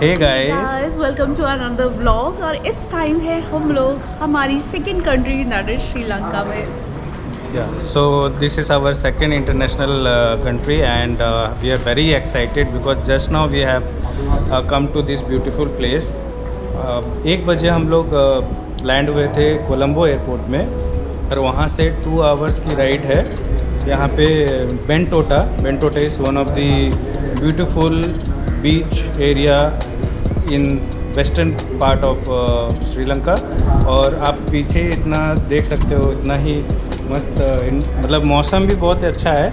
Hey guys guys welcome to another blog. और इस time है हम लोग हमारी second country that is Sri Lanka में। so this is our second international country and we are very excited because just now we have come to this beautiful place. 1 बजे हम लोग लैंड हुए थे कोलंबो एयरपोर्ट में और वहाँ से 2 आवर्स की राइड है यहाँ पे Bentota is one of the beautiful beach area in western part of Sri Lanka. और आप पीछे इतना देख सकते हो, इतना ही मस्त मतलब मौसम भी बहुत अच्छा है।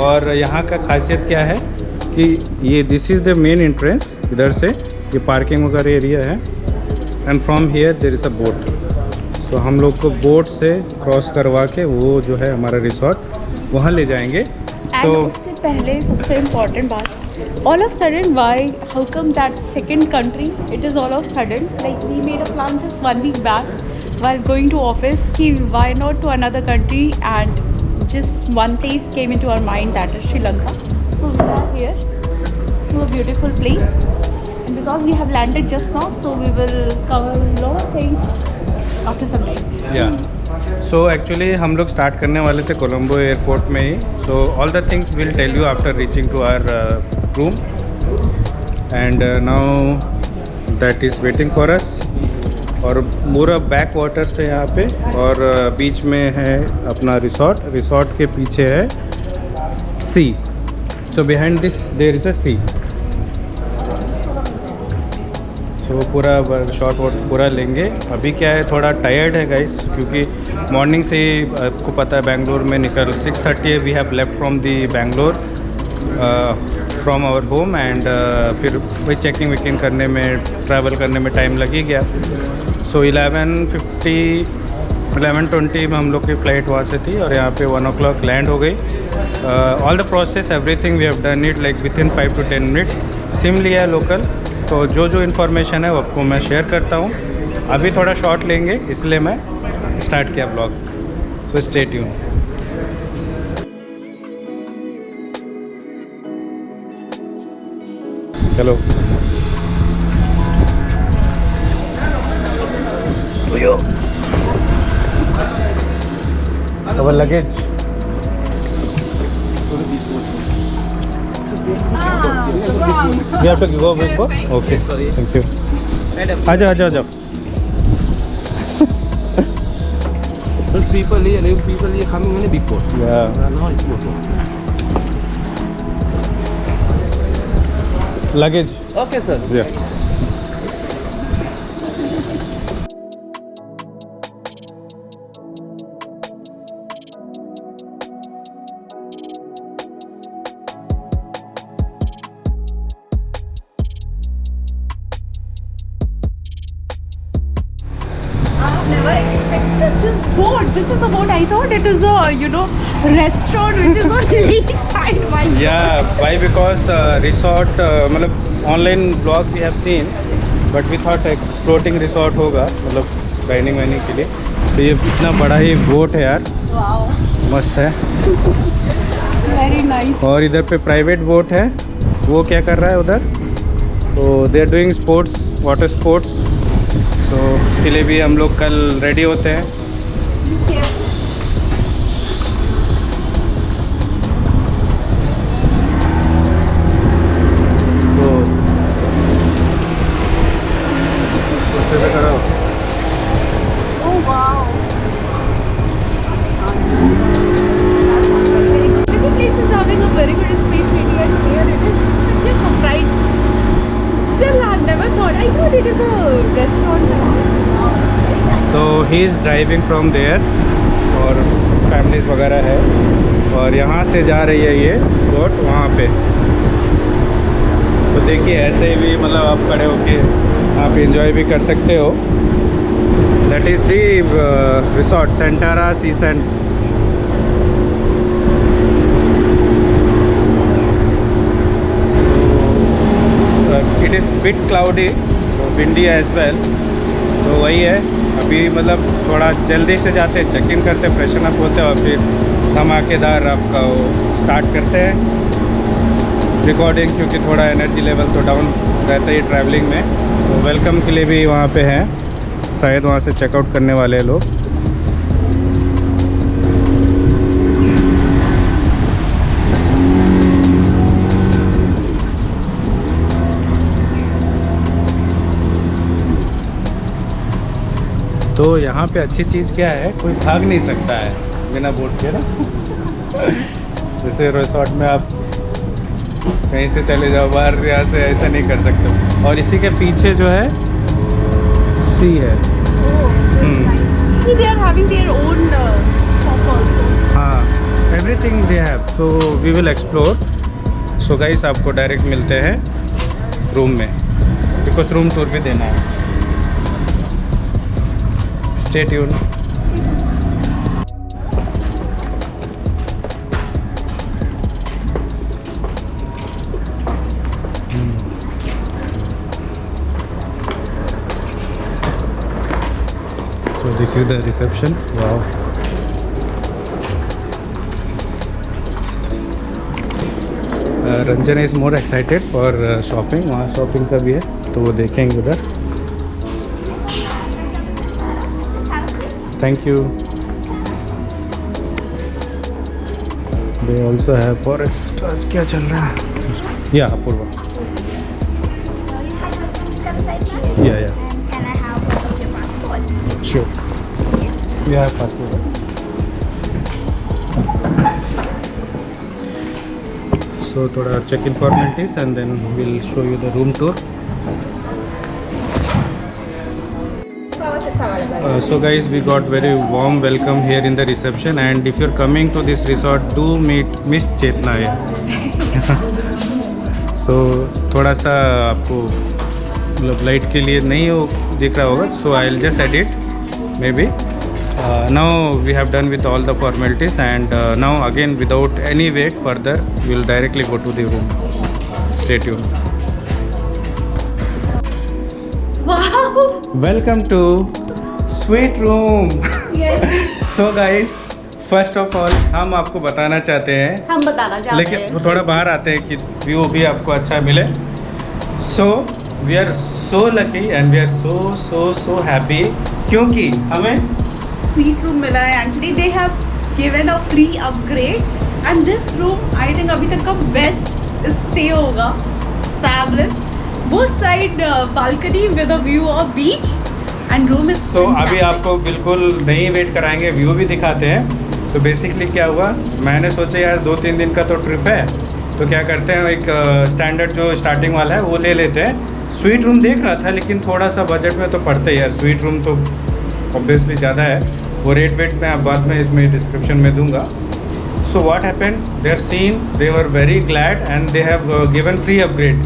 और यहाँ का खासियत क्या है कि ये this is the main entrance, इधर से ये पार्किंग वगैरह एरिया है and from here there is a boat. So हम लोग को बोट से क्रॉस करवा के वो जो है हमारा रिसोर्ट वहाँ ले जाएंगे। तो उससे पहले सबसे इम्पोर्टेंट बात, all of sudden why, how come that second country, it is all of sudden, like we made a plan just 1 week back while going to office कि why not to another country, and just one place came into our mind, that is Sri Lanka. So we are here to a beautiful place and because we have landed just now, so we will cover a lot of things after some time. या so actually हम लोग start करने वाले थे Colombo airport में ही। So all the things will tell you after reaching to our room and now that is waiting for us. और पूरा बैक वाटर्स है यहाँ पे और बीच में है अपना रिसोर्ट के पीछे है sea. So behind this there is a sea. So पूरा शॉट पूरा लेंगे। अभी क्या है, थोड़ा टायर्ड है गाइस क्योंकि मॉर्निंग से ही आपको पता है बेंगलोर में निकल 6:30 we have left from the Bangalore from our home and फिर वही चेकिंग वेकिंग करने में, ट्रैवल करने में टाइम लग ही गया। सो 11:20 में हम लोग की फ़्लाइट वहाँ से थी और यहाँ पे 1 o'clock लैंड हो गई। All the process everything we have done it like within 5 to 10 minutes। SIM लिया है लोकल, तो जो इन्फॉर्मेशन है वो आपको मैं शेयर करता हूँ। अभी थोड़ा शॉर्ट लेंगे इसलिए मैं स्टार्ट किया ब्लॉग। So stay tune. चलो our luggage. We have to go before? Okay, thank you. आ जाओ। Those people here, new people here coming in a big boat. Yeah. Now it's small boat. Luggage. Okay, sir. Yeah. I've never expected this boat. This is a boat. I thought it is a, restaurant which is on lakeside. My God. Yeah, why? Because resort मतलब online blog we have seen but we thought एक floating resort होगा मतलब dining whining के लिए। तो ये इतना बड़ा ही बोट है यार, Wow. मस्त है। Very nice. और इधर पे प्राइवेट बोट है, वो क्या कर रहा है उधर, तो they are doing sports, water sports. तो उसके लिए भी हम लोग कल रेडी होते हैं। तो कुर्सी पे खड़ा हो। Oh wow. Every place is having a very good specialty and here it is just surprised. Still I've never thought. I thought it is a restaurant. So he is driving from there और families वगैरह है और यहाँ से जा रही है ये बोट वहाँ पे। तो देखिए ऐसे भी मतलब आप खड़े होके आप इंजॉय भी कर सकते हो। That is the resort Centara Ceysands. It is bit cloudy, windy as well. तो वही है, अभी मतलब थोड़ा जल्दी से जाते हैं, चेक इन करते, फ्रेशन अप होते हैं और फिर धमाकेदार आपका वो स्टार्ट करते हैं रिकॉर्डिंग, क्योंकि थोड़ा एनर्जी लेवल तो डाउन रहता है ट्रैवलिंग में, तो वेलकम के लिए भी वहाँ पे है, शायद वहाँ से चेकआउट करने वाले हैं लोग। तो यहाँ पे अच्छी चीज़ क्या है, कोई भाग नहीं सकता है बिना बोर्ड के ना। जैसे रिसोर्ट में आप कहीं से चले जाओ बाहर, यहाँ से ऐसा नहीं कर सकते। और इसी के पीछे जो है सी है। They are having their own shop also. हाँ, everything they have, so we will explore. So guys आपको डायरेक्ट मिलते हैं रूम में, बिकॉज रूम टूर भी देना है। Stay tune. So this is the reception. Wow. Ranjan is more excited for shopping, वहाँ shopping का भी है तो वो देखेंगे उधर। Thank you. They also have for extras. क्या चल रहा है? या अपूर्वा। या Can I have one of your passport? Sure, we have passport. So थोड़ा check-in formalities and then we'll show you the room tour. So guys, we got very warm welcome here in the reception, and if you're coming to this resort, do meet Miss Chetna here. So थोड़ा सा आपको मतलब light के लिए नहीं हो दिख रहा होगा, so I'll just edit maybe. Now we have done with all the formalities, and now again without any wait further we'll directly go to the room. Stay tuned. Wow. Welcome to sweet room. Yes. So guys, first of all हम आपको बताना चाहते हैं, हम बताना चाहते लेकिन हैं। वो थोड़ा बाहर आते हैं कि व्यू भी आपको अच्छा मिले। So we are so lucky and we are so happy क्योंकि हमें स्वीट रूम मिला है। Actually they have given a free upgrade and this room I think अभी तक का बेस्ट स्टे होगा। Fabulous, both side balcony with a view of beach and room is so अभी आपको बिल्कुल नहीं वेट कराएंगे, व्यू भी दिखाते हैं। सो बेसिकली क्या हुआ, मैंने सोचा यार 2-3 दिन का तो ट्रिप है, तो क्या करते हैं एक स्टैंडर्ड जो स्टार्टिंग वाला है वो ले लेते हैं। स्वीट रूम देख रहा था लेकिन थोड़ा सा बजट में तो पड़ता ही यार, स्वीट रूम तो ऑब्वियसली ज़्यादा है। वो रेट मैं आप बाद में इसमें डिस्क्रिप्शन में दूंगा। So what happened, they are seen, they were very glad and they have given free upgrade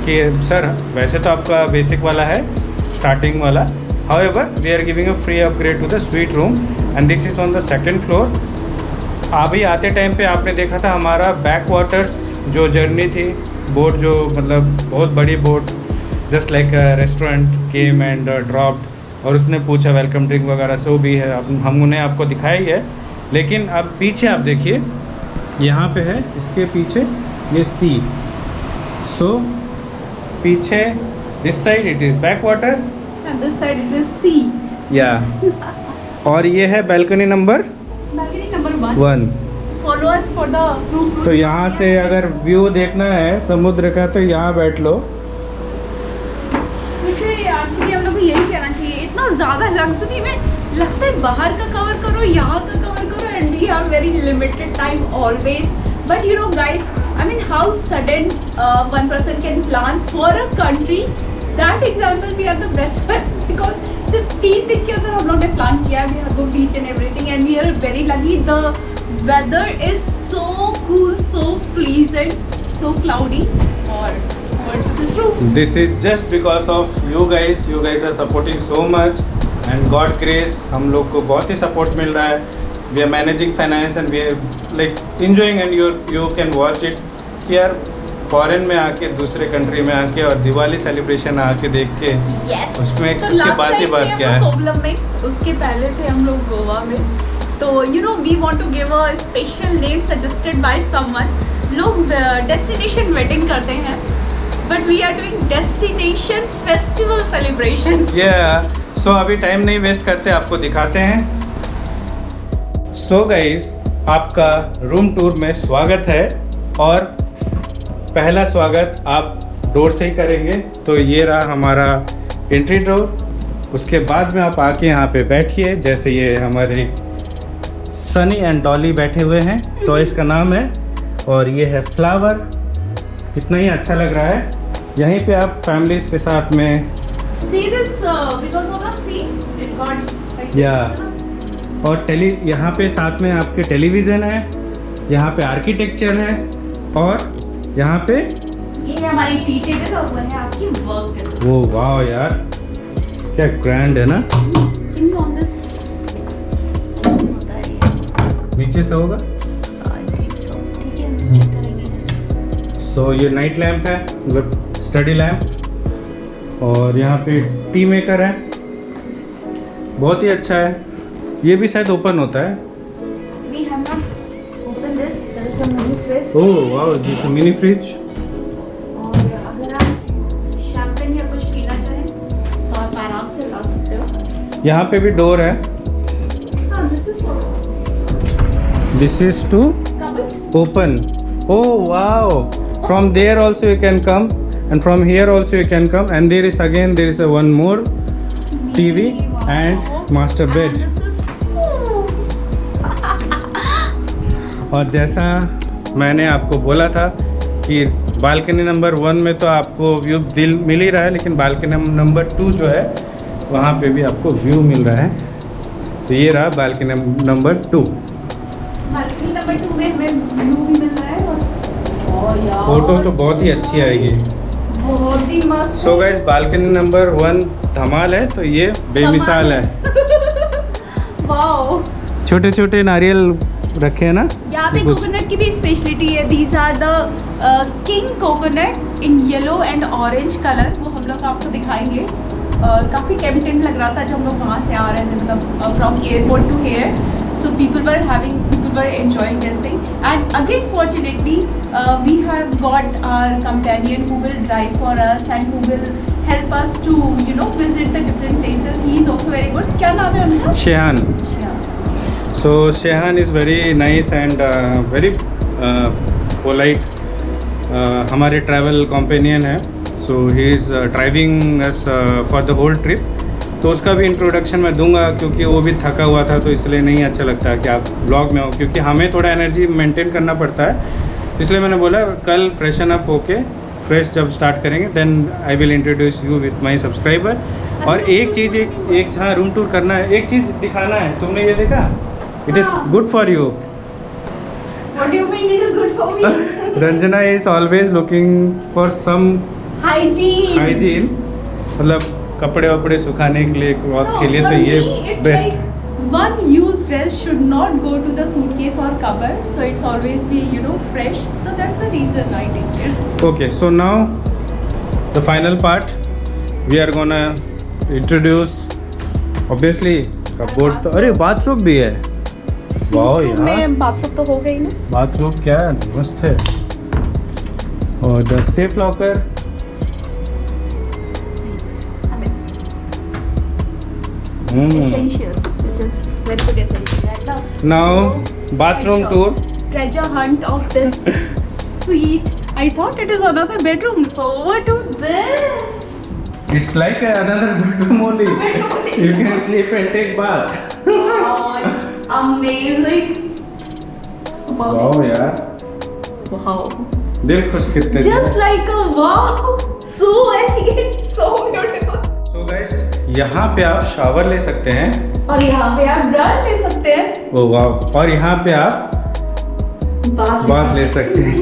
कि सर वैसे तो आपका बेसिक वाला है स्टार्टिंग वाला, however we are giving a free upgrade to the suite room and this is on the second floor. अभी आते time पे आपने देखा था हमारा बैक वाटर्स जो जर्नी थी, बोट जो मतलब बहुत बड़ी boat just like restaurant came and dropped, और उसने पूछा वेलकम ड्रिंक वगैरह सो भी है, हम उन्हें आपको दिखाई है। लेकिन अब पीछे आप देखिए, यहाँ पे है इसके पीछे ये सी। सो पीछे this side it is backwaters and this side it is sea. या और ये है balcony number 1। Follow us for the room. तो यहाँ से अगर व्यू देखना है समुद्र का तो यहाँ बैठ लो। एक्चुअली हम लोग को यही कहना चाहिए, इतना ज़्यादा लग्जरी में लगता है बाहर का कवर करो, यहाँ का कवर करो, and we have very limited time always. But you know guys, I mean how sudden one person can plan for a country, that example we are the best one, because सिर्फ 3 दिन के अंदर हम लोग ने plan किया। We have go beach and everything and we are very lucky. The weather is so cool, so pleasant, so cloudy और to this room. This is just because of you guys. You guys are supporting so much and God grace हम लोग को बहुत ही support मिल रहा है। We are managing finance and we are like enjoying and you can watch it कि यार foreign में आके दूसरे कंट्री में आके और दिवाली सेलिब्रेशन आके देख के Yes. उसमें तो उसके last बाद ही time बात थे क्या हम है। लोग कोवलम में, उसके पहले थे हम लोग गोवा में। तो you know we want to give a special name suggested by someone. लोग डेस्टिनेशन वेडिंग करते हैं, but we are doing destination festival celebration. सो अभी टाइम नहीं वेस्ट करते, आपको दिखाते हैं. सो गाइस, आपका रूम टूर में स्वागत है और पहला स्वागत आप डोर से ही करेंगे. तो ये रहा हमारा एंट्री डोर. उसके बाद में आप आके यहाँ पे बैठिए. जैसे ये हमारे सनी एंड डॉली बैठे हुए हैं, तो इसका नाम है. और ये है फ्लावर. कितना ही अच्छा लग रहा है. यहीं पे आप फैमिलीज के साथ में See this because of the sea, it got like Yeah. और यहाँ पे साथ में आपके टेलीविज़न है, यहाँ पे आर्किटेक्चर है और यहाँ पे ये है हमारी टी टेबल और वो है आपकी वर्क टेबल. वो वाह यार, क्या ग्रैंड है ना. इन ऑन दिस कैसे होता है ये? नीचे से होगा. I think so. ठीक है, हम चेक करेंगे इसे. सो ये नाइट लैम्प है, मतलब स्टडी लैम्प. और यहाँ पे टी मेकर है, बहुत ही अच्छा है. ये भी शायद ओपन होता है. We have not opened this. There is a mini fridge. ओह वाह, दिस मिनी फ्रिज. और अगर आप शैम्पेन या कुछ पीना चाहें तो आप आराम से ला सकते हो. यहाँ पे भी डोर है. हाँ, this is for this is to cupboard. open. Oh wow, from there also you can come and from here also you can come, and there is a one more TV and master bed. And this is और जैसा मैंने आपको बोला था कि balcony number 1 में तो आपको व्यू दिल मिल ही रहा है, लेकिन बालकनी नंबर 2 जो है वहाँ पे भी आपको व्यू मिल रहा है. तो ये रहा बालकनी नंबर 2. बालकनी नंबर 2 में हमें व्यू भी मिल रहा है और यार फोटो तो बहुत ही अच्छी आएगी. बहुत ही मस्त. सो गाइस, बालकनी नंबर 1 धमाल है, तो ये बेमिसाल है. वाओ, छोटे छोटे नारियल रखे हैं ना. यहाँ पे कुछ- कोकोनट की भी स्पेशलिटी है. These are the king coconut in yellow and orange colour. वो हम लोग आपको दिखाएंगे. काफ़ी टेम्पटिंग लग रहा था जब हम लोग वहाँ से आ रहे थे, मतलब from airport to here. So people were enjoying this thing. And again, fortunately, we have got our companion who will drive for us and who will help us to, visit the different places. He is also very good. क्या नाम है उनका? Shehan. Shreya. So Shehan is very nice and very polite. हमारे travel companion है. So he is driving us for the whole trip. तो उसका भी introduction मैं दूंगा, क्योंकि वो भी थका हुआ था, तो इसलिए नहीं अच्छा लगता कि आप ब्लॉग में हो, क्योंकि हमें थोड़ा एनर्जी मेंटेन करना पड़ता है. इसलिए मैंने बोला कल फ्रेशन अप होके फ्रेश जब स्टार्ट करेंगे then I will introduce you with my subscriber. और एक चीज़ एक हाँ रूम टूर करना है, एक चीज़ दिखाना है. तुमने ये देखा? It is good for you. What do you mean it is good for me? Ranjana is always looking for some Hygiene. Hygiene, मतलब कपड़े वपड़े सुखाने के लिए, क्लॉथ No, के लिए. for तो ये me, it's best. like one used dress should not go to the suitcase or cupboard, so it's always be fresh. So that's the reason I take it. Okay, so now the final part, we are gonna introduce obviously cupboard. तो अरे bathroom भी है. वाह यार, में bathroom तो हो गई ना. बाथरूम क्या मस्त है. और the safe locker. Essentials. It is very good essential. And Now bathroom tour. Treasure hunt of this suite. I thought it is another bedroom. So over to this. It's like another bedroom only. Bedroom. You can sleep and take bath. Oh, it's amazing. वाह यार, Wow. दिल खुश कितने. Just like a wow. So elegant. So beautiful. So guys, यहाँ पे आप shower ले सकते हैं. और यहाँ पे आप ब्रश ले सकते हैं. ओ वाह. और यहाँ पे आप बाथ ले सकते हैं.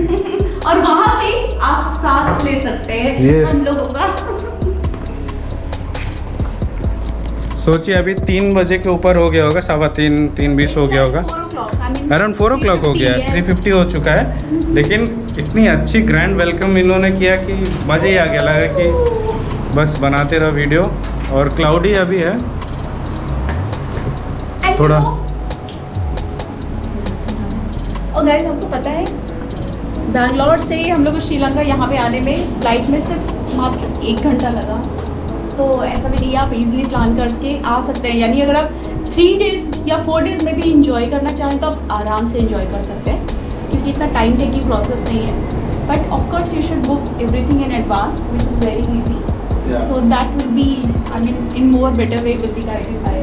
और वहाँ पे आप साथ ले सकते हैं. Yes. हम लोगों का. सोचिए अभी 3 बजे के ऊपर हो गया होगा, 3:15 हो गया होगा. अराउंड 4 o'clock हो गया है. 3:50 हो चुका है. लेकिन इतनी अच्छी ग्रैंड वेलकम इन्होंने किया कि मज़े ही आ गया. लगा कि बस बनाते रहो वीडियो. और क्लाउडी अभी है थोड़ा. और गाइस आपको पता है बैंगलोर से हम लोग को श्रीलंका यहाँ पे आने में फ्लाइट में सिर्फ मात्र 1 घंटा लगा। तो ऐसा भी नहीं है, आप इजीली प्लान करके आ सकते हैं। यानी अगर आप 3 डेज़ या 4 डेज़ में भी इंजॉय करना चाहें तो आप आराम से इंजॉय कर सकते हैं, क्योंकि इतना टाइम टेकिंग प्रोसेस नहीं है। But of course you should book everything in advance which is very easy, so that will be, I mean in more better way will be guided by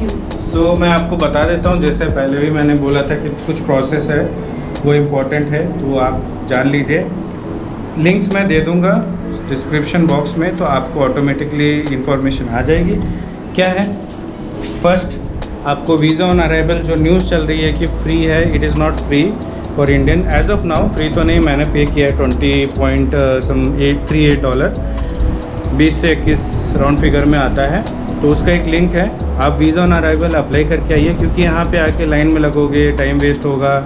you. So मैं आपको बता देता हूँ, जैसे पहले भी मैंने बोला था कि कुछ प्रोसेस है वो इम्पोर्टेंट है, तो आप जान लीजिए। लिंक्स मैं दे दूँगा डिस्क्रिप्शन बॉक्स में, तो आपको ऑटोमेटिकली इंफॉर्मेशन आ जाएगी। क्या है, फर्स्ट आपको वीज़ा ऑन अराइवल जो न्यूज़ चल रही है कि फ्री है, it is not free for Indian as of now. Free तो नहीं, मैंने पे किया है $20.38, 20 से 21 राउंड फिगर में आता है। तो उसका एक लिंक है, आप वीज़ा ऑन अराइवल अप्लाई करके आइए, क्योंकि यहाँ पे आके लाइन में लगोगे, टाइम वेस्ट होगा,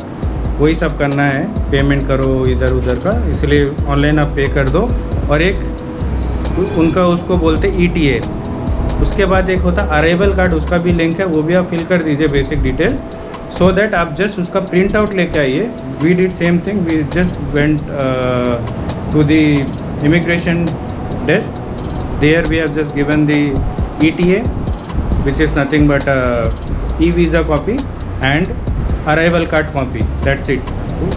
वही सब करना है, पेमेंट करो इधर उधर का, इसलिए ऑनलाइन आप पे कर दो। और एक उनका उसको बोलते ETA, उसके बाद एक होता अराइवल कार्ड, उसका भी लिंक है, वो भी आप फिल कर दीजिए बेसिक डिटेल्स, सो दैट आप जस्ट उसका प्रिंट आउट लेके आइए। We did same thing, we just went to the immigration desk, there we have just given the ETA which is nothing but e-visa copy and arrival card copy, that's it।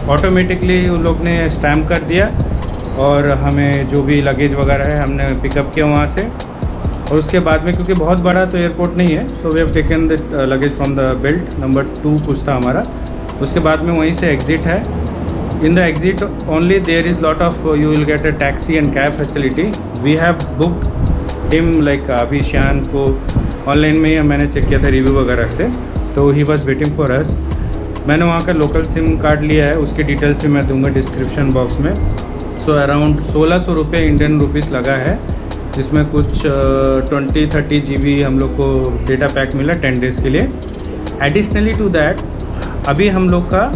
Automatically उन लोग ने stamp कर दिया और हमें जो भी luggage वगैरह है हमने पिकअप किया वहाँ से। और उसके बाद में, क्योंकि बहुत बड़ा तो एयरपोर्ट नहीं है, so we have taken the luggage from the belt number 2 कुछ था हमारा। उसके बाद में वहीं से एग्ज़िट है। In the exit only there is lot of, you will get a taxi and cab facility. We have booked him, like अभी शान को ऑनलाइन में ही मैंने चेक किया था रिव्यू वगैरह से, तो ही वॉज वेटिंग फॉर अस। मैंने वहाँ का लोकल सिम कार्ड लिया है, उसकी डिटेल्स भी मैं दूंगा डिस्क्रिप्शन बॉक्स में। सो अराउंड 1600 रुपये इंडियन रुपीज़ लगा है, जिसमें कुछ 20-30 GB हम लोग को डेटा पैक मिला 10 डेज़ के लिए। एडिशनली टू दैट अभी हम लोग का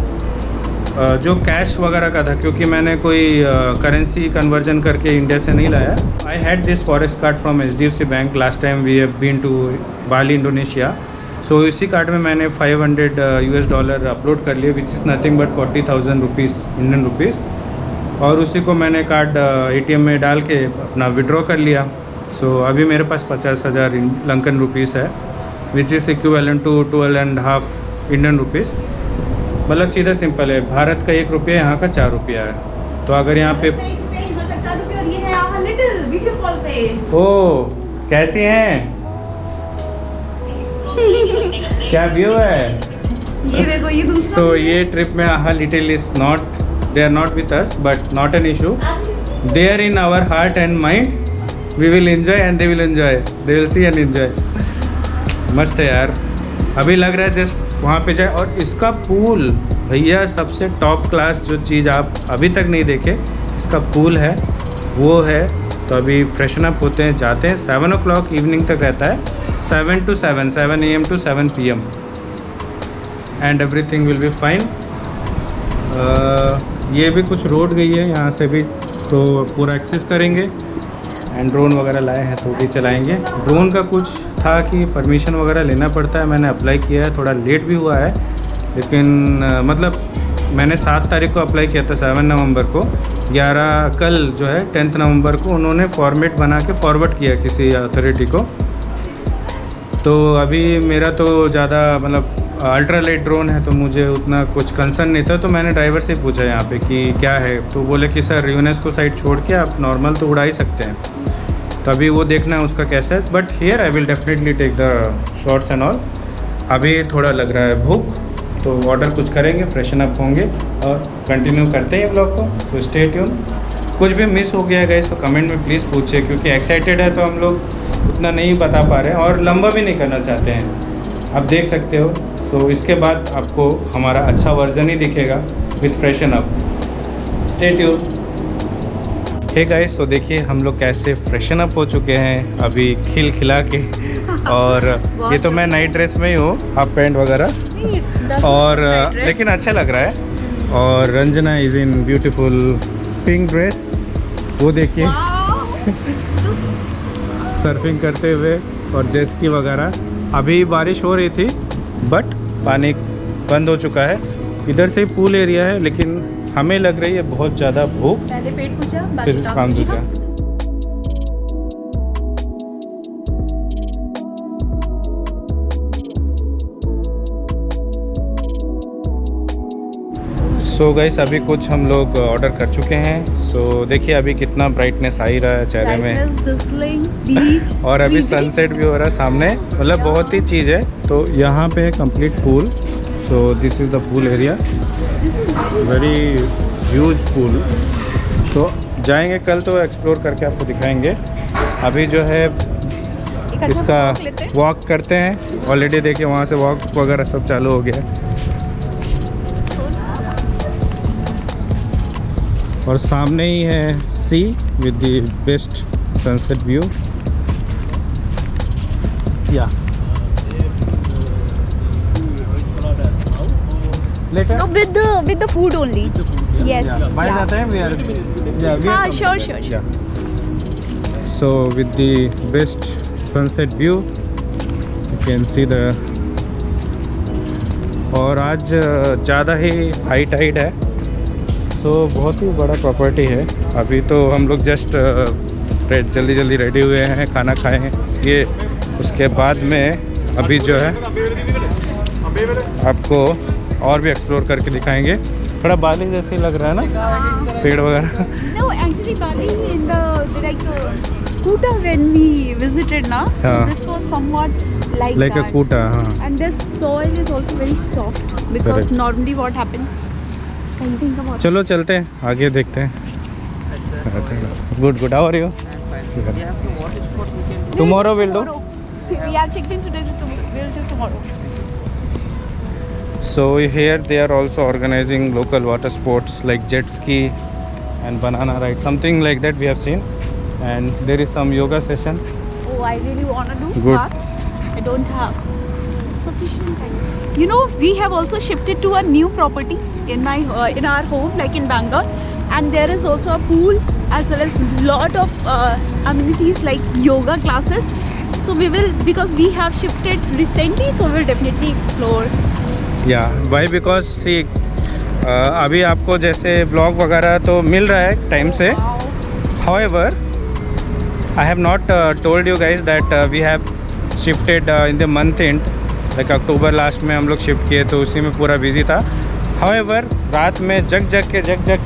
जो कैश वगैरह का था, क्योंकि मैंने कोई करेंसी कन्वर्जन करके इंडिया से नहीं लाया। I had this forex card from HDFC bank last time we have been to Bali Indonesia. So इसी कार्ड में मैंने $500 अपलोड कर लिए, which is nothing but 40,000 rupees Indian rupees. और उसी को मैंने कार्ड ATM में डाल के अपना विड्रॉ कर लिया। सो अभी मेरे पास 50,000 लंकन रुपीज़ है, which is equivalent to 12.5 Indian rupees. मतलब सीधा सिंपल है, भारत का 1 रुपया यहाँ का 4 रुपया है। तो अगर यहाँ पे ओह कैसी हैं, क्या व्यू है, ये देखो, ये दूसरा। सो ये ट्रिप में आहा little is not, they are not with us but not an issue, they are in our heart and mind. We will enjoy and they will enjoy, they will see and enjoy. मस्त है यार, अभी लग रहा है just वहाँ पे जाए। और इसका पूल भैया सबसे टॉप क्लास, जो चीज़ आप अभी तक नहीं देखे, इसका पूल है वो है। तो अभी फ्रेशन अप होते हैं, जाते हैं। 7 o'clock इवनिंग तक रहता है, 7 to 7, 7 AM to 7 PM, and everything will be fine. ये भी कुछ रोड गई है यहाँ से भी, तो पूरा एक्सेस करेंगे। एंड ड्रोन वगैरह लाए हैं तो भी चलाएंगे। ड्रोन का कुछ था कि परमिशन वगैरह लेना पड़ता है, मैंने अप्लाई किया है, थोड़ा लेट भी हुआ है, लेकिन मतलब मैंने 7 तारीख को अप्लाई किया था, 7 नवंबर को। 11 कल जो है 10 नवंबर को उन्होंने फॉर्मेट बना के फॉरवर्ड किया किसी अथॉरिटी को। तो अभी मेरा तो ज़्यादा मतलब अल्ट्रा लाइट ड्रोन है, तो मुझे उतना कुछ कंसर्न नहीं था। तो मैंने ड्राइवर से पूछा यहाँ पे कि क्या है, तो बोले कि सर यूनेस्को साइट छोड़ के आप नॉर्मल तो उड़ा ही सकते हैं। तो अभी वो देखना है उसका कैसा है, but here I will definitely take the shots and all. अभी थोड़ा लग रहा है भूख, तो ऑर्डर कुछ करेंगे, फ्रेशन अप होंगे और कंटिन्यू करते हैं ब्लॉग को। तो स्टे ट्यून। कुछ भी मिस हो गया गाइस तो कमेंट में प्लीज़ पूछिए, क्योंकि एक्साइटेड है तो हम लोग उतना नहीं बता पा रहे हैं और लंबा भी नहीं करना चाहते हैं, आप देख सकते हो। सो इसके बाद आपको हमारा अच्छा वर्जन ही दिखेगा with freshen up. Stay tuned. Hey guys, तो देखिए हम लोग कैसे फ्रेशन अप हो चुके हैं अभी खिल खिला के। और ये तो मैं नाइट ड्रेस में ही हूँ, हाफ पैंट वगैरह, और लेकिन अच्छा लग रहा है। और Ranjana is in beautiful pink dress, वो देखिए सर्फिंग करते हुए, और जेस्की वगैरह। अभी बारिश हो रही थी बट पानी बंद हो चुका है। इधर से पूल एरिया है, लेकिन हमें लग रही है बहुत ज़्यादा भूख, पहले पेट पूजा बाकी फिर काम काम पूजा। दूजा। सो गाइस अभी कुछ हम लोग ऑर्डर कर चुके हैं। सो देखिए अभी कितना ब्राइटनेस आ ही रहा है चेहरे में, Brightness, drizzling, beach, और अभी breezy. सनसेट भी हो रहा है सामने, मतलब बहुत ही चीज़ है। तो यहाँ पे है complete pool. So this is the pool area, This is very huge pool. तो जाएंगे कल तो एक्सप्लोर करके आपको दिखाएंगे। अभी जो है एक अच्छा सा इसका walk लेते हैं। वॉक करते हैं। ऑलरेडी देखिए वहाँ से वॉक वगैरह सब चालू हो गया है। और सामने ही है sea with the best sunset view. या later No, with the food only. Yes. By yeah. the time we are Ah, sure. yeah. So with the best sunset view you can see the, और आज ज़्यादा ही high Tide है, तो बहुत ही बड़ा property है। अभी तो हम लोग जस्ट जल्दी रेडी हुए हैं, खाना खाएं ये, उसके बाद में अभी जो है आपको और भी एक्सप्लोर करके दिखाएंगे। थोड़ा बाली जैसे ही लग रहा है ना, पेड़ वगैरह। No, actually Bali in the like Kuta when we visited na, so हाँ. this was somewhat like like a that. कूटा, हाँ। And this soil is also very soft because Correct. normally what happened? Kहीं का बहुत चलो चलते हैं आगे, देखते हैं। Good how are you? Tomorrow will do. We have checked in today, so we'll do tomorrow. So here they are also organizing local water sports like jet ski and banana ride, something like that we have seen. And there is some yoga session. Oh, I really wanna do, Good. but I don't have sufficient time. You know, we have also shifted to a new property in our home, like in Bangalore, and there is also a pool as well as lot of amenities like yoga classes. So we will, because we have shifted recently, so we'll definitely explore. या why because सी अभी आपको जैसे blog वगैरह तो मिल रहा है time से। However, I have not told you guys that we have shifted in the month end, like October last में हम लोग शिफ्ट किए, तो उसी में पूरा बिजी था। However, रात में जग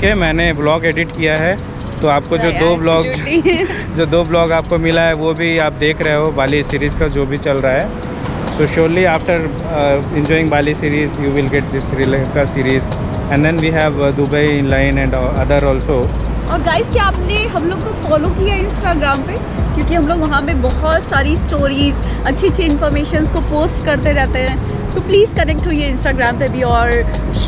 के मैंने ब्लॉग एडिट किया है, तो आपको जो दो ब्लॉग आपको मिला है वो भी आप देख रहे हो, बाली सीरीज़ का जो भी चल रहा है। So surely after enjoying Bali series, you will get this Sri Lanka series, and then we have Dubai in line and other also. और गाइस क्या आपने हम लोग को फॉलो किया इंस्टाग्राम पे, क्योंकि हम लोग वहाँ पे बहुत सारी स्टोरीज, अच्छी इन्फॉर्मेशंस को पोस्ट करते रहते हैं। तो प्लीज़ कनेक्ट होइए इंस्टाग्राम पे भी और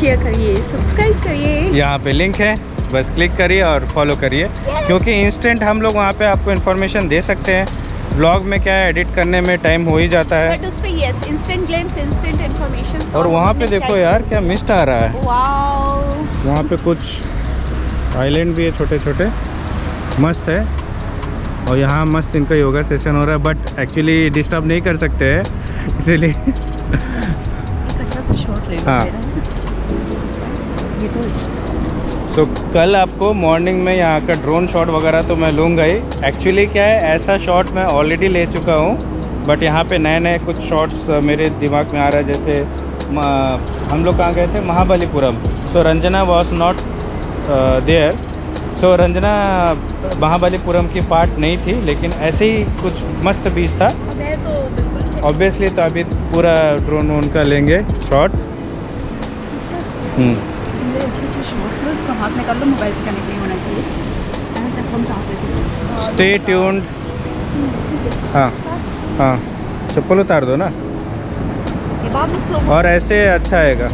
शेयर करिए, सब्सक्राइब करिए। यहाँ पे लिंक है, बस क्लिक करिए और फॉलो करिए, क्योंकि इंस्टेंट हम लोग वहाँ पे आपको इन्फॉर्मेशन दे सकते हैं। ब्लॉग में क्या है, एडिट करने में टाइम हो ही जाता है। बट उस पे yes, instant glimpse, instant information. और वहाँ पे देखो यार क्या मिस्ट आ रहा है। वाओ, वहाँ पे कुछ आइलैंड भी है छोटे छोटे, मस्त है। और यहाँ मस्त इनका योगा सेशन हो रहा है, बट एक्चुअली डिस्टर्ब नहीं कर सकते हैं इसीलिए। एक अच्छा सा शॉट ले लो हाँ। ये तो सो कल आपको मॉर्निंग में यहाँ का ड्रोन शॉट वगैरह तो मैं लूँगा ही। एक्चुअली क्या है, ऐसा शॉट मैं ऑलरेडी ले चुका हूँ, बट यहाँ पे नए कुछ शॉट्स मेरे दिमाग में आ रहा है। जैसे हम लोग कहाँ गए थे, महाबलीपुरम। सो रंजना वॉज नॉट देयर, सो रंजना महाबलीपुरम की पार्ट नहीं थी, लेकिन ऐसे ही कुछ मस्त बीच था मैं तो बिल्कुल ऑब्वियसली। तो अभी पूरा ड्रोन उनका लेंगे शॉट। अच्छे शॉट्स है, उसको हाथ निकाल लो, मोबाइल से कनेक्ट नहीं होना चाहिए, जैसा हम चाहते थे। Stay tuned. हाँ, चप्पल उतार दो ना, ये बात और ऐसे अच्छा आएगा।